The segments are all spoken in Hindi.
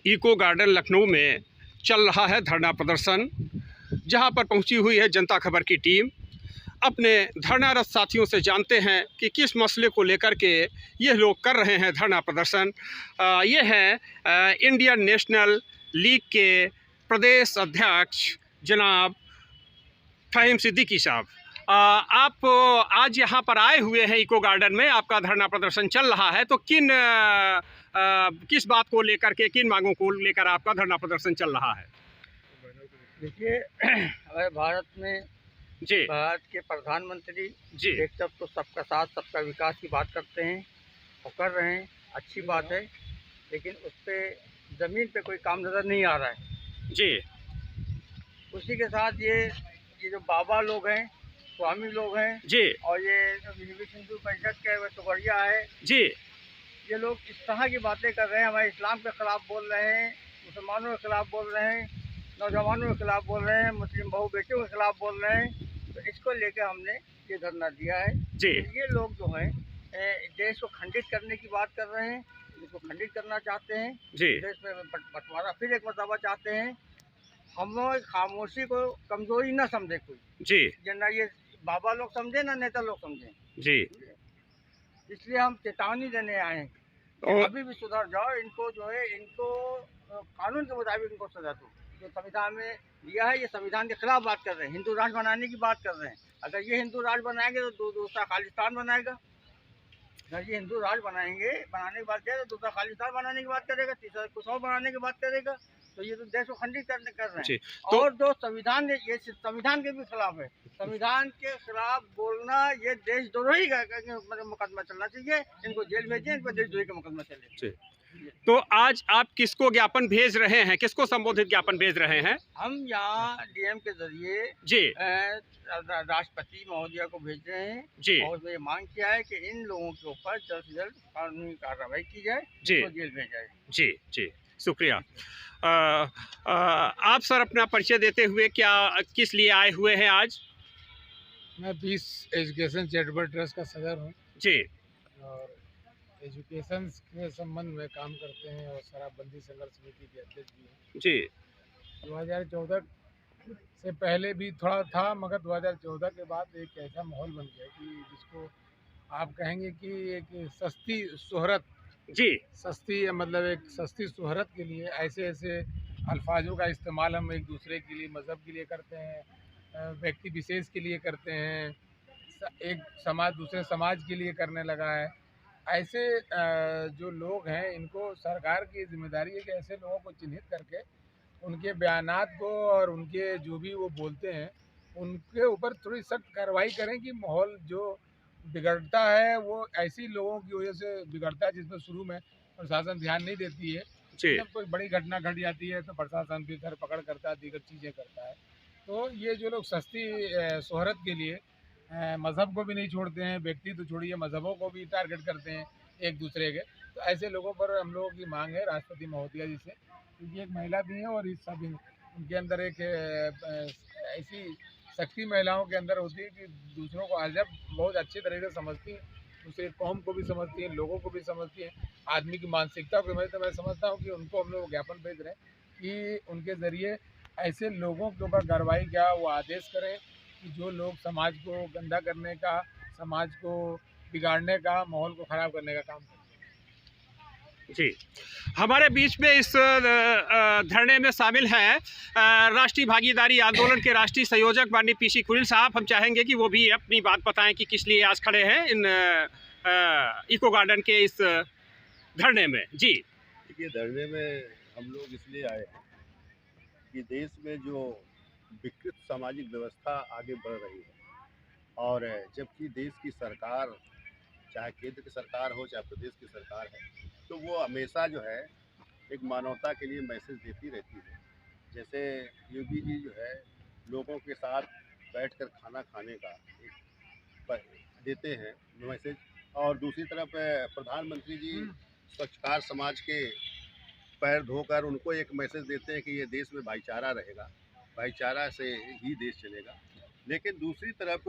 इको गार्डन लखनऊ में चल रहा है धरना प्रदर्शन, जहां पर पहुंची हुई है जनता खबर की टीम। अपने धरनारत साथियों से जानते हैं कि किस मसले को लेकर के ये लोग कर रहे हैं धरना प्रदर्शन। ये है इंडियन नेशनल लीग के प्रदेश अध्यक्ष जनाब फ़हीम सिद्दीकी साहब। आप आज यहाँ पर आए हुए हैं इको गार्डन में, आपका धरना प्रदर्शन चल रहा है, तो किस बात को लेकर के, किन मांगों को लेकर आपका धरना प्रदर्शन चल रहा है? देखिए, हमारे भारत में जी, भारत के प्रधानमंत्री जी, एक तरफ तो सबका साथ सबका विकास की बात करते हैं और कर रहे हैं, अच्छी बात है, लेकिन उस पर ज़मीन पे कोई काम नज़र नहीं आ रहा है। जी, उसी के साथ ये जो बाबा लोग हैं, स्वामी लोग हैं, जी, और ये विश्व हिंदू परिषद के वो तो बढ़िया है, जी, ये लोग इस तरह की बातें कर रहे हैं, हमारे इस्लाम के ख़िलाफ़ बोल रहे हैं, मुसलमानों के ख़िलाफ़ बोल रहे हैं, नौजवानों के ख़िलाफ़ बोल रहे हैं, मुस्लिम बहू बेटियों के ख़िलाफ़ बोल रहे हैं। तो इसको लेकर हमने ये धरना दिया है। जी, तो ये लोग जो हैं देश को खंडित करने की बात कर रहे हैं, इसको खंडित करना चाहते हैं, जी, देश में बंटवारा फिर एक मरतबा चाहते हैं। हम लोग खामोशी को कमज़ोरी न समझे कोई, जी, ना ये बाबा लोग समझे ना नेता लोग समझें, जी। इसलिए हम चेतावनी देने आए हैं कि और अभी भी सुधर जाओ, इनको जो है इनको कानून के मुताबिक इनको सजा दो। जो संविधान में दिया है, ये संविधान के खिलाफ बात कर रहे हैं, हिंदू राष्ट्र बनाने की बात कर रहे हैं। अगर ये हिंदू राष्ट्र बनाएंगे तो दूसरा खालिस्तान बनाएगा। अगर ये हिंदू राष्ट्र बनाने की बात करें तो दूसरा खालिस्तान बनाने की बात करेगा, तीसरा कुछ और बनाने की बात करेगा। तो ये तो देश को खंडित कर रहे जी, हैं। तो और जो संविधान ये संविधान के भी खिलाफ है, संविधान के खिलाफ बोलना ये देशद्रोही का मुकदमा चलना चाहिए। इनको जेल भेजें, इनको देशद्रोही का मुकदमा चले। जी। तो आज आप किसको ज्ञापन भेज रहे हैं, किसको संबोधित ज्ञापन भेज रहे हैं? हम यहाँ डीएम के जरिए जी, राष्ट्रपति महोदया को भेज रहे हैं, जी, और उसमें ये मांग किया है कि इन लोगों के ऊपर जल्द से जल्द कानूनी कार्रवाई की जाए, जी, तो जेल भेजा जाए। जी, जी, शुक्रिया। आप सर अपना परिचय देते हुए क्या किस लिए आए हुए हैं आज? मैं 20 एजुकेशन चैरिटेबल ट्रस्ट का सदर हूँ जी, और एजुकेशन के संबंध में काम करते हैं और शराबबंदी संघर्ष समिति के अध्यक्ष भी हैं। जी, 2014 से पहले भी थोड़ा था, मगर 2014 के बाद एक ऐसा माहौल बन गया कि जिसको आप कहेंगे कि एक सस्ती शोहरत, जी, मतलब एक सस्ती शोहरत के लिए ऐसे ऐसे अल्फाजों का इस्तेमाल हम एक दूसरे के लिए, मज़हब के लिए करते हैं, व्यक्ति विशेष के लिए करते हैं, एक समाज दूसरे समाज के लिए करने लगा है। ऐसे जो लोग हैं, इनको सरकार की जिम्मेदारी है कि ऐसे लोगों को चिन्हित करके उनके बयानात को और उनके जो भी वो बोलते हैं उनके ऊपर थोड़ी सख्त कार्रवाई करें कि माहौल जो बिगड़ता है वो ऐसी लोगों की वजह से बिगड़ता है जिसमें शुरू में प्रशासन ध्यान नहीं देती है। जी, जब कोई बड़ी घटना घट जाती है तो प्रशासन भी धर पकड़ करता है, दीगर चीज़ें करता है। तो ये जो लोग सस्ती शोहरत के लिए मज़हब को भी नहीं छोड़ते हैं, व्यक्ति तो छोड़िए मज़हबों को भी टारगेट करते हैं एक दूसरे के, तो ऐसे लोगों पर हम लोगों की मांग है राष्ट्रपति महोदया जी से, क्योंकि एक महिला भी है और इस सब उनके अंदर एक ऐसी शक्ति महिलाओं के अंदर होती है कि दूसरों को अजब बहुत अच्छी तरीके से समझती हैं, दूसरे कौम को भी समझती हैं, लोगों को भी समझती हैं, आदमी की मानसिकता को भी। तो मैं समझता हूँ कि उनको हम लोग ज्ञापन भेज रहे हैं कि उनके ज़रिए ऐसे लोगों के ऊपर कार्रवाई क्या वो आदेश करें कि जो लोग समाज को गंदा करने का, समाज को बिगाड़ने का, माहौल को ख़राब करने का काम करते हैं। जी। हमारे बीच में इस धरने में शामिल हैं राष्ट्रीय भागीदारी आंदोलन के राष्ट्रीय संयोजक माननीय पीसी कुरिल साहब। हम चाहेंगे कि वो भी अपनी बात बताएं कि किस लिए आज खड़े हैं इन इको गार्डन के इस धरने में। जी, देखिए, धरने में हम लोग इसलिए आए हैं कि देश में जो विकृत सामाजिक व्यवस्था आगे बढ़ रही है, और जबकि देश की सरकार, चाहे केंद्र की सरकार हो चाहे प्रदेश की सरकार है, तो वो हमेशा जो है एक मानवता के लिए मैसेज देती रहती है। जैसे योगी जी जो है लोगों के साथ बैठकर खाना खाने का एक देते हैं मैसेज, और दूसरी तरफ प्रधानमंत्री जी स्वच्छकार समाज के पैर धोकर उनको एक मैसेज देते हैं कि ये देश में भाईचारा रहेगा, भाईचारा से ही देश चलेगा। लेकिन दूसरी तरफ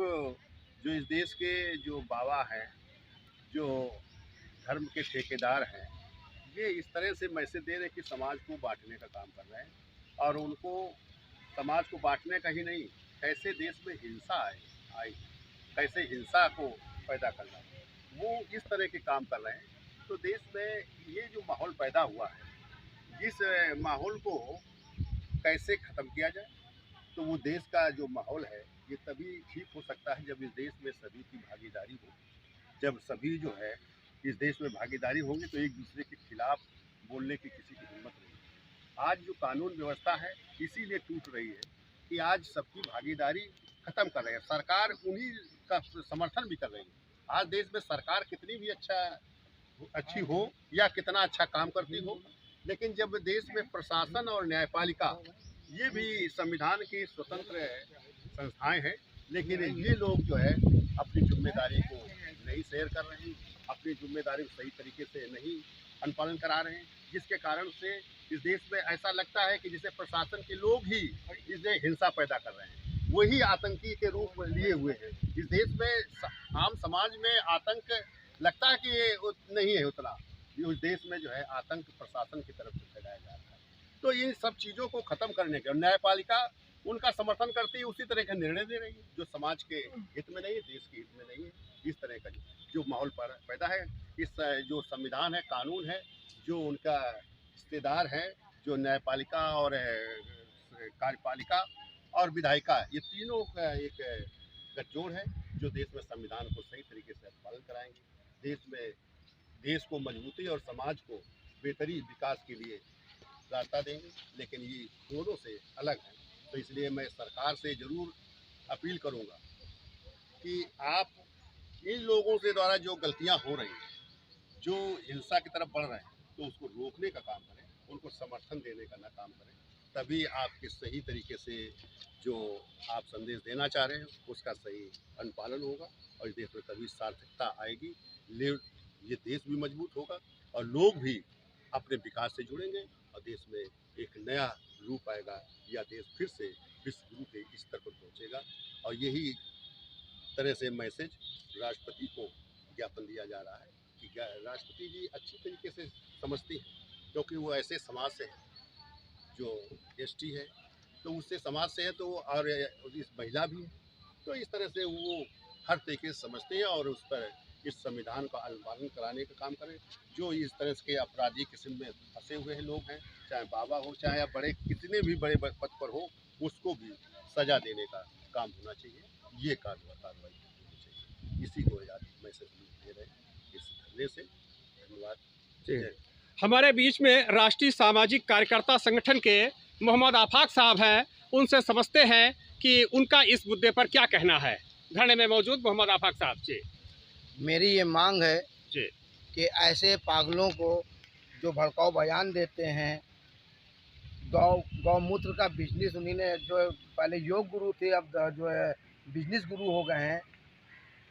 जो इस देश के जो बाबा हैं, जो धर्म के ठेकेदार हैं, ये इस तरह से मैसेज दे रहे हैं कि समाज को बांटने का काम कर रहे हैं, और उनको समाज को बांटने का ही नहीं, कैसे देश में हिंसा आई, कैसे हिंसा को पैदा करना, वो इस तरह के काम कर रहे हैं। तो देश में ये जो माहौल पैदा हुआ है, जिस माहौल को कैसे ख़त्म किया जाए, तो वो देश का जो माहौल है ये तभी ठीक हो सकता है जब इस देश में सभी की भागीदारी हो। जब सभी जो है इस देश में भागीदारी होंगी तो एक दूसरे के खिलाफ बोलने की किसी की हिम्मत नहीं। आज जो कानून व्यवस्था है इसीलिए टूट रही है कि आज सबकी भागीदारी ख़त्म कर रहे हैं, सरकार उन्हीं का समर्थन भी कर रही है। आज देश में सरकार कितनी भी अच्छी हो या कितना अच्छा काम करती हो, लेकिन जब देश में प्रशासन और न्यायपालिका ये भी संविधान की स्वतंत्र संस्थाएं हैं, लेकिन ये लोग जो है अपनी जिम्मेदारी को नहीं शेयर कर रहे हैं, अपनी जिम्मेदारी को सही तरीके से नहीं अनुपालन करा रहे हैं, जिसके कारण से इस देश में ऐसा लगता है कि जैसे प्रशासन के लोग ही इसमें हिंसा पैदा कर रहे हैं, वही आतंकी के रूप लिए हुए हैं। इस देश में आम समाज में आतंक लगता है कि ये नहीं है उतना, उस देश में जो है आतंक प्रशासन की तरफ से फैलाया जा रहा है। तो इन सब चीज़ों को ख़त्म करने के न्यायपालिका उनका समर्थन करती है, उसी तरह का निर्णय दे रही है जो समाज के हित में नहीं है, देश के हित में नहीं है। इस तरह का जो माहौल पैदा है, इस जो संविधान है, कानून है, जो उनका हिस्सेदार है, जो न्यायपालिका और कार्यपालिका और विधायिका, ये तीनों का एक गठजोड़ है जो देश में संविधान को सही तरीके से पालन कराएंगे, देश को मजबूती और समाज को बेहतरी विकास के लिए रास्ता देंगे। लेकिन ये दोनों से अलग है, तो इसलिए मैं सरकार से ज़रूर अपील करूंगा कि आप इन लोगों से द्वारा जो गलतियां हो रही हैं, जो हिंसा की तरफ बढ़ रहे हैं, तो उसको रोकने का काम करें, उनको समर्थन देने का ना काम करें, तभी आपके सही तरीके से जो आप संदेश देना चाह रहे हैं उसका सही अनुपालन होगा और इस देश में तभी सार्थकता आएगी, ये देश भी मजबूत होगा और लोग भी अपने विकास से जुड़ेंगे और देश में एक नया रूप आएगा, या देश फिर से विश्व गुरु के स्तर पर पहुंचेगा। और यही तरह से मैसेज राष्ट्रपति को ज्ञापन दिया जा रहा है कि राष्ट्रपति जी अच्छी तरीके से समझती हैं, क्योंकि वो ऐसे समाज से हैं जो एसटी है, तो उससे समाज से है, तो और इस महिला भी है, तो इस तरह से वो हर तरीके से समझते हैं और उस पर इस संविधान का अनुपालन कराने का काम करें। जो इस तरह के अपराधी किस्म में फंसे हुए हैं लोग हैं, चाहे बाबा हो चाहे बड़े कितने भी बड़े पद पर हो, उसको भी सजा देने का काम होना चाहिए, ये कार्रवाई होनी चाहिए। इसी को याद मैसेज दे रहे हैं इस धरने से। धन्यवाद। हमारे बीच में राष्ट्रीय सामाजिक कार्यकर्ता संगठन के मोहम्मद आफाक साहब हैं, उनसे समझते हैं कि उनका इस मुद्दे पर क्या कहना है। धरने में मौजूद मोहम्मद आफाक साहब जी। मेरी ये मांग है जी कि ऐसे पागलों को जो भड़काऊ बयान देते हैं, गौमूत्र का बिजनेस, उन्हीं ने जो पहले योग गुरु थे अब जो है बिजनेस गुरु हो गए हैं,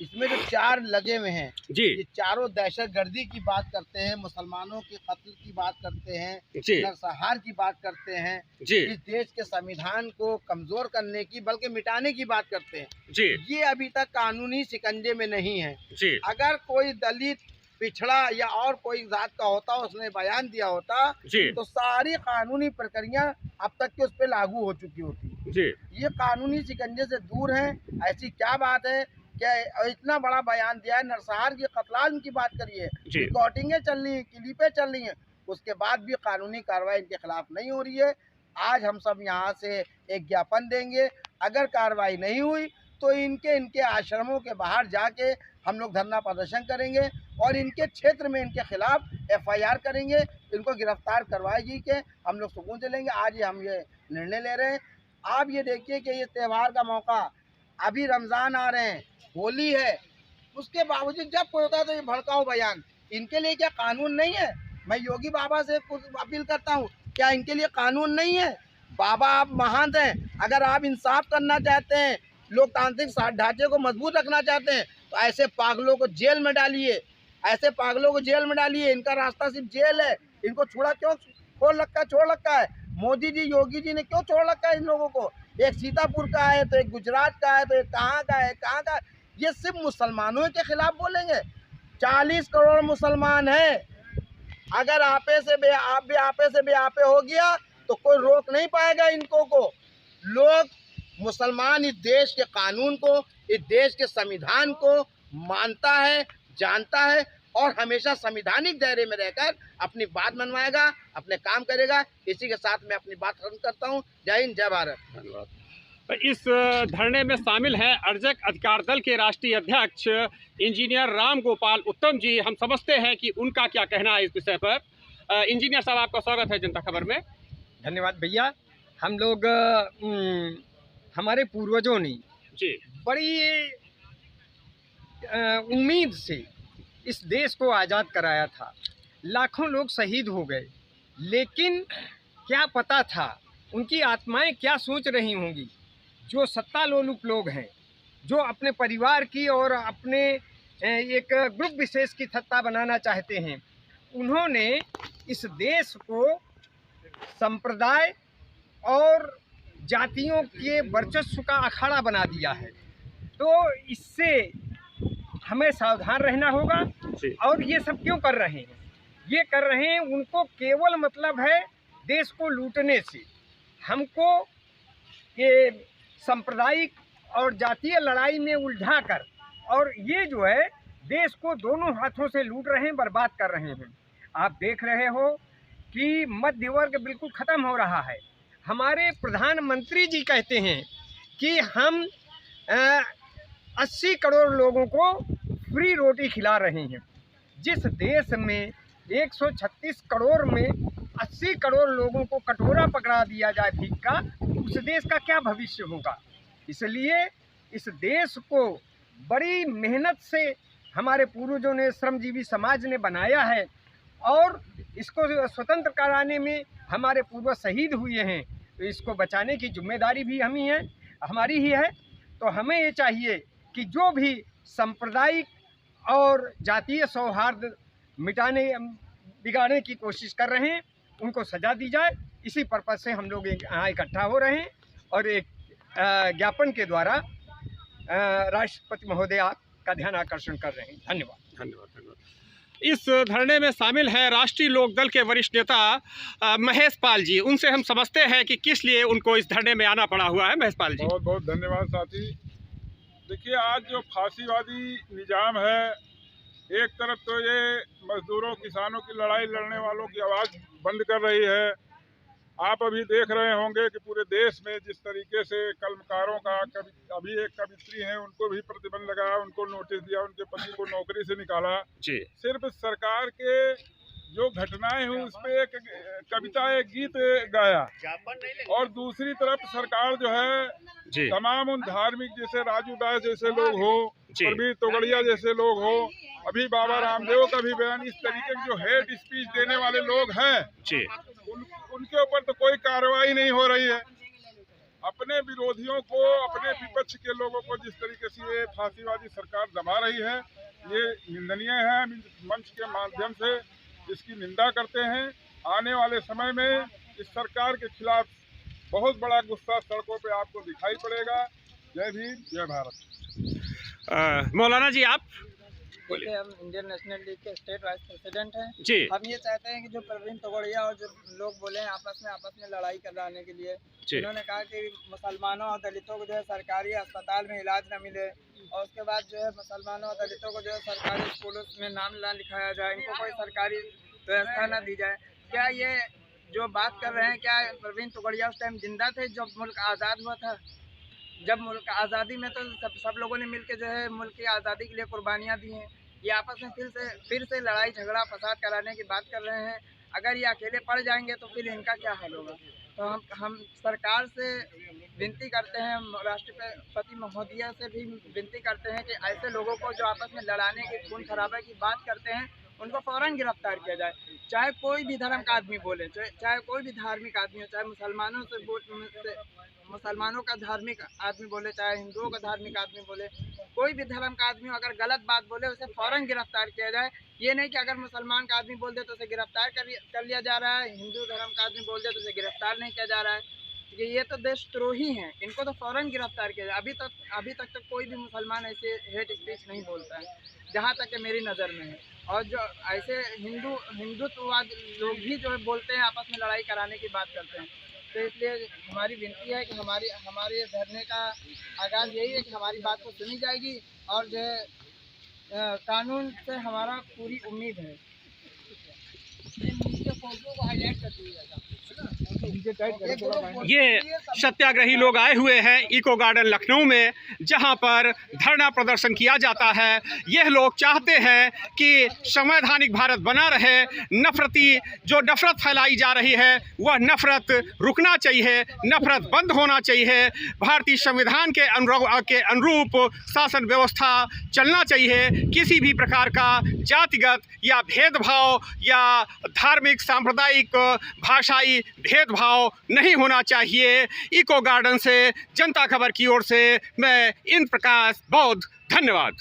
इसमें जो चार लगे हुए हैं जी, ये चारों दहशतगर्दी की बात करते हैं, मुसलमानों के कत्ल की बात करते हैं, जी नरसंहार की बात करते हैं, जी इस देश के संविधान को कमजोर करने की बल्कि मिटाने की बात करते हैं। जी ये अभी तक कानूनी शिकंजे में नहीं है। जी अगर कोई दलित, पिछड़ा या और कोई जात का होता, उसने बयान दिया होता, जी तो सारी कानूनी प्रक्रिया अब तक के उस पर लागू हो चुकी होती। जी ये कानूनी शिकंजे से दूर हैं। ऐसी क्या बात है क्या इतना बड़ा बयान दिया है, नरसंहार की कत्लाम की बात करिए, जी रिकॉर्डिंगें चल रही हैं, क्लिपें चल रही हैं, उसके बाद भी कानूनी कार्रवाई इनके खिलाफ नहीं हो रही है। आज हम सब यहाँ से एक ज्ञापन देंगे, अगर कार्रवाई नहीं हुई तो इनके आश्रमों के बाहर जाके हम लोग धरना प्रदर्शन करेंगे और इनके क्षेत्र में इनके खिलाफ FIR करेंगे, इनको गिरफ्तार करवाएगी के हम लोग सुकून से लेंगे। आज हम ये निर्णय ले रहे हैं। आप ये देखिए कि ये त्यौहार का मौका, अभी रमज़ान आ रहे हैं, होली है, उसके बावजूद जब कोई होता है तो ये भड़काऊ बयान, इनके लिए क्या कानून नहीं है? मैं योगी बाबा से कुछ अपील करता हूँ, क्या इनके लिए कानून नहीं है? बाबा आप महान हैं, अगर आप इंसाफ करना चाहते हैं, लोकतांत्रिक ढांचे को मजबूत रखना चाहते हैं, तो ऐसे पागलों को जेल में डालिए, ऐसे पागलों को जेल में डालिए। इनका रास्ता सिर्फ जेल है। इनको छोड़ रखा है मोदी जी, योगी जी ने क्यों छोड़ रखा है इन लोगों को? एक सीतापुर का है, तो एक गुजरात का है, तो एक कहाँ का है। ये सिर्फ मुसलमानों के खिलाफ बोलेंगे। 40 करोड़ मुसलमान हैं। अगर आपे से बेआपे हो गया तो कोई रोक नहीं पाएगा इनको को। लोग मुसलमान इस देश के कानून को, इस देश के संविधान को मानता है, जानता है और हमेशा संवैधानिक दायरे में रहकर अपनी बात मनवाएगा, अपने काम करेगा। इसी के साथ मैं अपनी बात खत्म करता हूँ। जय हिंद, जय भारत। धन्यवाद। इस धरने में शामिल हैं अर्जक अधिकार दल के राष्ट्रीय अध्यक्ष इंजीनियर राम गोपाल उत्तम जी। हम समझते हैं कि उनका क्या कहना है इस विषय पर। इंजीनियर साहब, आपका स्वागत है जनता खबर में। धन्यवाद भैया। हम लोग हमारे पूर्वजों ने जी बड़ी उम्मीद से इस देश को आज़ाद कराया था। लाखों लोग शहीद हो गए, लेकिन क्या पता था उनकी आत्माएं क्या सोच रही होंगी। जो सत्ता लोलुप लोग हैं, जो अपने परिवार की और अपने एक ग्रुप विशेष की सत्ता बनाना चाहते हैं, उन्होंने इस देश को संप्रदाय और जातियों के वर्चस्व का अखाड़ा बना दिया है। तो इससे हमें सावधान रहना होगा। और ये सब क्यों कर रहे हैं? ये कर रहे हैं, उनको केवल मतलब है देश को लूटने से। हमको ये सांप्रदायिक और जातीय लड़ाई में उलझा कर, और ये जो है देश को दोनों हाथों से लूट रहे हैं, बर्बाद कर रहे हैं। आप देख रहे हो कि मध्य वर्ग बिल्कुल ख़त्म हो रहा है। हमारे प्रधानमंत्री जी कहते हैं कि हम 80 करोड़ लोगों को फ्री रोटी खिला रहे हैं। जिस देश में 136 करोड़ में 80 करोड़ लोगों को कटोरा पकड़ा दिया जाए भीख का, उस देश का क्या भविष्य होगा। इसलिए इस देश को बड़ी मेहनत से हमारे पूर्वजों ने, श्रमजीवी समाज ने बनाया है, और इसको स्वतंत्र कराने में हमारे पूर्वज शहीद हुए हैं। तो इसको बचाने की जिम्मेदारी भी हमारी ही है। तो हमें ये चाहिए कि जो भी सांप्रदायिक और जातीय सौहार्द बिगाड़ने की कोशिश कर रहे हैं, उनको सजा दी जाए। इसी पर्पज़ से हम लोग यहाँ इकट्ठा हो रहे हैं और एक ज्ञापन के द्वारा राष्ट्रपति महोदय का ध्यान आकर्षण कर रहे हैं। धन्यवाद। धन्यवाद। इस धरने में शामिल है राष्ट्रीय लोकदल के वरिष्ठ नेता महेश पाल जी। उनसे हम समझते हैं कि किस लिए उनको इस धरने में आना पड़ा हुआ है। महेश पाल जी, बहुत बहुत धन्यवाद साथी। देखिए, आज जो फांसीवादी निजाम है, एक तरफ तो ये मजदूरों किसानों की लड़ाई लड़ने वालों की आवाज़ बंद कर रही है। आप अभी देख रहे होंगे कि पूरे देश में जिस तरीके से कलमकारों का, अभी एक कवित्री हैं, उनको भी प्रतिबंध लगाया, उनको नोटिस दिया, उनके पति को नौकरी से निकाला। जी। सिर्फ सरकार के जो घटनाएं हुई उस पर एक कविता, एक गीत गाया, और दूसरी तरफ सरकार जो है तमाम उन धार्मिक, जैसे राजू दास जैसे लोग हो, प्रवीण तोगड़िया जैसे लोग हो, अभी बाबा रामदेव का भी बयान, इस तरीके के जो हेट स्पीच देने वाले लोग हैं, उनके ऊपर तो कोई कार्रवाई नहीं हो रही है। अपने विरोधियों को, अपने विपक्ष के लोगों को जिस तरीके से ये फांसीवादी सरकार दबा रही है, ये निंदनीय है। हम मंच के माध्यम से इसकी निंदा करते हैं। आने वाले समय में इस सरकार के खिलाफ बहुत बड़ा गुस्सा सड़कों पे आपको दिखाई पड़ेगा। जय भीम, जय भारत। मौलाना जी, आप बोलिए। हम इंडियन नेशनल लीग के स्टेट वाइस प्रेसिडेंट हैं जी। हम ये चाहते हैं कि जो प्रवीण तोगड़िया और जो लोग बोले हैं आपस में लड़ाई कराने के लिए, उन्होंने कहा कि मुसलमानों और दलितों को जो है सरकारी अस्पताल में इलाज न मिले, और उसके बाद जो है मुसलमानों और दलितों को जो है सरकारी स्कूलों में नाम ना लिखाया जाए, इनको कोई सरकारी व्यवस्था न दी जाए। क्या ये जो बात कर रहे हैं, क्या प्रवीण तोगड़िया उस टाइम जिंदा थे जब मुल्क आज़ाद हुआ था? जब मुल्क आज़ादी में तो सब लोगों ने मिलकर जो है मुल्क की आज़ादी के लिए कुर्बानियाँ दी हैं। ये आपस में फिर से लड़ाई झगड़ा फसाद कराने की बात कर रहे हैं। अगर ये अकेले पड़ जाएंगे तो फिर इनका क्या हाल होगा। तो हम सरकार से विनती करते हैं, राष्ट्रपति महोदया से भी विनती करते हैं कि ऐसे लोगों को जो आपस में लड़ाने की, खून खराबे की बात करते हैं, उनको फ़ौरन गिरफ्तार किया जाए। चाहे कोई भी धर्म का आदमी बोले, चाहे कोई भी धार्मिक आदमी हो, चाहे मुसलमानों का धार्मिक आदमी बोले, चाहे हिंदुओं का धार्मिक आदमी बोले, कोई भी धर्म का आदमी अगर गलत बात बोले उसे फ़ौरन गिरफ्तार किया जाए। ये नहीं कि अगर मुसलमान का आदमी बोल दे तो उसे गिरफ्तार कर लिया जा रहा है, हिंदू धर्म का आदमी बोल दे तो उसे गिरफ्तार नहीं किया जा रहा है। कि ये तो देशद्रोही हैं, इनको तो फ़ौरन गिरफ्तार किया जाए। अभी तक तो कोई भी मुसलमान ऐसे हेट स्पीच नहीं बोलता है, जहाँ तक कि मेरी नज़र में है। और जो ऐसे हिंदुत्ववाद लोग भी जो है बोलते हैं, आपस में लड़ाई कराने की बात करते हैं। तो इसलिए हमारी विनती है कि हमारे धरने का आगाज़ यही है कि हमारी बात को सुनी जाएगी और जो है कानून से हमारा पूरी उम्मीद है। नीचे फोटो को हाईलाइट कर दीजिएगा। ये सत्याग्रही लोग आए हुए हैं इको गार्डन लखनऊ में, जहां पर धरना प्रदर्शन किया जाता है। यह लोग चाहते हैं कि संवैधानिक भारत बना रहे, जो नफरत फैलाई जा रही है वह नफरत रुकना चाहिए, नफरत बंद होना चाहिए। भारतीय संविधान के अनुरूप शासन व्यवस्था चलना चाहिए। किसी भी प्रकार का जातिगत या भेदभाव या धार्मिक सांप्रदायिक भाषाई भेदभाव नहीं होना चाहिए। इको गार्डन से जनता खबर की ओर से मैं इंद्र प्रकाश बौद्ध, धन्यवाद।